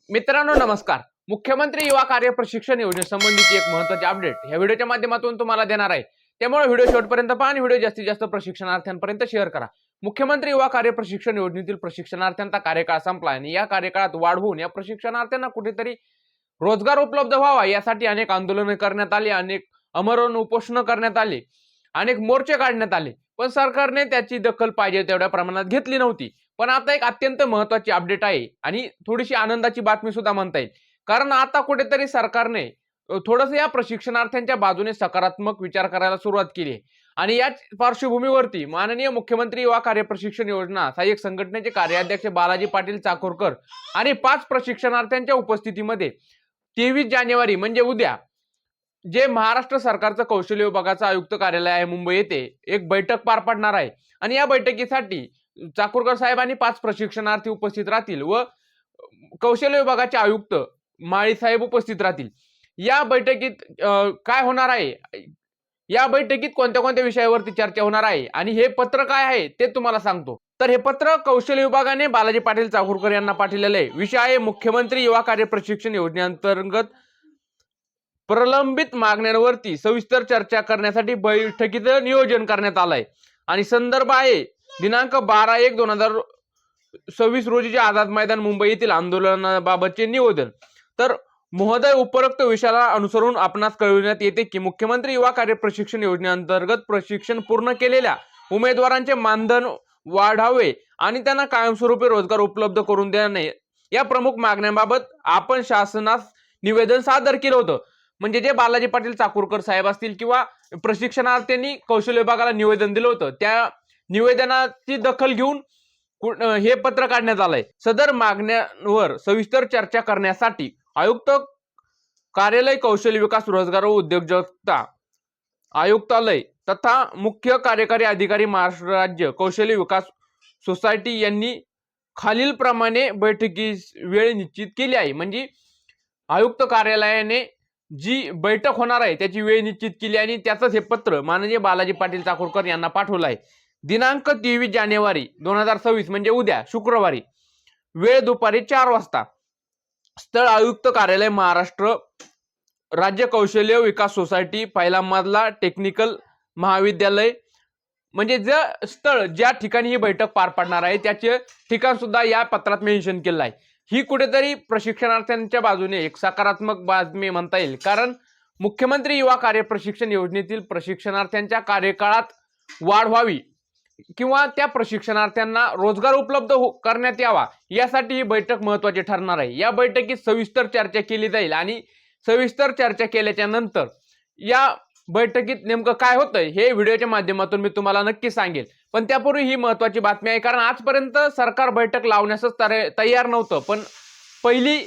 मित्रांनो नमस्कार. मुख्यमंत्री युवा कार्य प्रशिक्षण योजनेसंबंधीची एक महत्त्वाची अपडेट या व्हिडिओच्या माध्यमातून तुम्हाला देणार आहे. त्यामुळे व्हिडिओ शेवटपर्यंत पहा आणि व्हिडिओ जास्तीत जास्त प्रशिक्षणार्थ्यांपर्यंत शेअर करा. मुख्यमंत्री युवा कार्य प्रशिक्षण योजनेतील प्रशिक्षणार्थ्यांचा कार्यकाळ संपला आणि या कार्यकाळात वाढ होऊन या प्रशिक्षणार्थ्यांना कुठेतरी रोजगार उपलब्ध व्हावा यासाठी अनेक आंदोलने करण्यात आली, अनेक आमरण उपोषण करण्यात आली, अनेक मोर्चे काढण्यात आले. पण सरकारने त्याची दखल पाहिजे तेवढ्या प्रमाणात घेतली नव्हती. पण आता एक अत्यंत महत्त्वाची अपडेट आहे आणि थोडीशी आनंदाची बातमी सुद्धा म्हणता येईल. कारण आता कुठेतरी सरकारने थोडंसं या प्रशिक्षणार्थ्यांच्या बाजूने सकारात्मक विचार करायला सुरुवात केली आहे. आणि याच पार्श्वभूमीवरती माननीय मुख्यमंत्री युवा कार्य प्रशिक्षण योजना सहाय्यक संघटनेचे कार्याध्यक्ष बालाजी पाटील चाकूरकर आणि 5 प्रशिक्षणार्थ्यांच्या उपस्थितीमध्ये 23 जानेवारी म्हणजे उद्या जे महाराष्ट्र सरकारचं कौशल्य विभागाचं आयुक्त कार्यालय आहे मुंबई येथे एक बैठक पार पडणार आहे. आणि या बैठकीसाठी चाकूरकर साहेब आणि 5 प्रशिक्षणार्थी उपस्थित राहतील व कौशल्य विभागाचे आयुक्त माळी साहेब उपस्थित राहतील. या बैठकीत काय होणार आहे, या बैठकीत कोणत्या कोणत्या विषयावरती चर्चा होणार आहे आणि हे पत्र काय आहे ते तुम्हाला सांगतो. तर हे पत्र कौशल्य विभागाने बालाजी पाटील चाकूरकर यांना पाठवलेले आहे. विषय आहे मुख्यमंत्री युवा कार्य प्रशिक्षण योजनेअंतर्गत प्रलंबित मागण्यांवरती सविस्तर चर्चा करण्यासाठी बैठकीचं नियोजन करण्यात आलंय. आणि संदर्भ आहे दिनांक 12/1/2026 रोजीचे आझाद मैदान मुंबई येथील आंदोलनाबाबतचे निवेदन. तर महोदय, उपरोक्त विषयाला अनुसरून आपणास कळविण्यात येते की मुख्यमंत्री युवा कार्य प्रशिक्षण योजनेअंतर्गत प्रशिक्षण पूर्ण केलेल्या उमेदवारांचे मानधन वाढावे आणि त्यांना कायमस्वरूपी रोजगार उपलब्ध करून देणे या प्रमुख मागण्यांबाबत आपण शासनास निवेदन सादर केलं होतं. म्हणजे जे बालाजी पाटील चाकूरकर साहेब असतील किंवा प्रशिक्षणार्थ्यांनी कौशल्य विभागाला निवेदन दिलं होतं त्या निवेदनाची दखल घेऊन हे पत्र काढण्यात आलंय. सदर मागण्यांवर सविस्तर चर्चा करण्यासाठी आयुक्त कार्यालय कौशल्य विकास रोजगार व उद्योजकता आयुक्तालय तथा मुख्य कार्यकारी अधिकारी महाराष्ट्र राज्य कौशल्य विकास सोसायटी यांनी खालील प्रमाणे बैठकीस वेळ निश्चित केली आहे. म्हणजे आयुक्त कार्यालयाने जी बैठक होणार आहे त्याची वेळ निश्चित केली आणि त्याचंच हे पत्र माननीय बालाजी पाटील चाकूरकर यांना पाठवलं आहे. दिनांक 23 जानेवारी 2026 म्हणजे उद्या शुक्रवारी, वेळ दुपारी 4 वाजता. स्थळ आयुक्त कार्यालय महाराष्ट्र राज्य कौशल्य विकास सोसायटी, पहिला मजला, टेक्निकल महाविद्यालय. म्हणजे जे स्थळ ज्या ठिकाणी ही बैठक पार पडणार आहे त्याचे ठिकाण सुद्धा या पत्रात मेन्शन केलं आहे. ही कुठेतरी प्रशिक्षणार्थ्यांच्या बाजूने एक सकारात्मक बातमी म्हणता येईल. कारण मुख्यमंत्री युवा कार्य प्रशिक्षण योजनेतील प्रशिक्षणार्थ्यांच्या कार्यकाळात वाढ व्हावी किंवा त्या प्रशिक्षणार्थ्यांना रोजगार उपलब्ध करण्यात यावा यासाठी ही बैठक महत्त्वाची ठरणार आहे. या बैठकीत सविस्तर चर्चा केली जाईल आणि सविस्तर चर्चा केल्याच्या नंतर या बैठकीत नेमकं काय होतंय हे व्हिडिओच्या माध्यमातून मी तुम्हाला नक्की सांगेल. पण त्यापूर्वी ही महत्त्वाची बातमी आहे, कारण आजपर्यंत सरकार बैठक लावण्यासच तयार नव्हतं. पण पहिली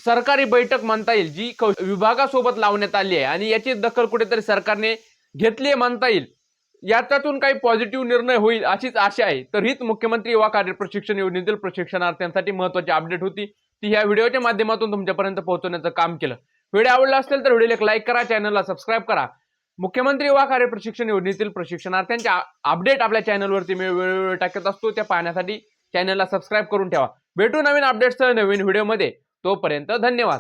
सरकारी बैठक म्हणता येईल जी विभागासोबत लावण्यात आली आहे आणि याची दखल कुठेतरी सरकारने घेतली आहे म्हणता येईल. याच्यातून काही पॉझिटिव्ह निर्णय होईल अशीच आशा आहे. तर हीच मुख्यमंत्री युवा कार्य प्रशिक्षण योजनेतील प्रशिक्षणार्थ्यांसाठी महत्त्वाची अपडेट होती, ती ह्या व्हिडिओच्या माध्यमातून तुमच्यापर्यंत पोहोचवण्याचं काम केलं. व्हिडिओ आवडला असेल तर व्हिडिओला एक लाईक करा, चॅनलला सबस्क्राईब करा. मुख्यमंत्री युवा कार्य प्रशिक्षण योजनेतील प्रशिक्षणार्थ्यांच्या अपडेट आपल्या चॅनलवरती मी वेळोवेळी टाकत असतो, त्या पाहण्यासाठी चॅनलला सबस्क्राईब करून ठेवा. भेटू नवीन अपडेट्ससह नवीन व्हिडिओमध्ये. तोपर्यंत धन्यवाद.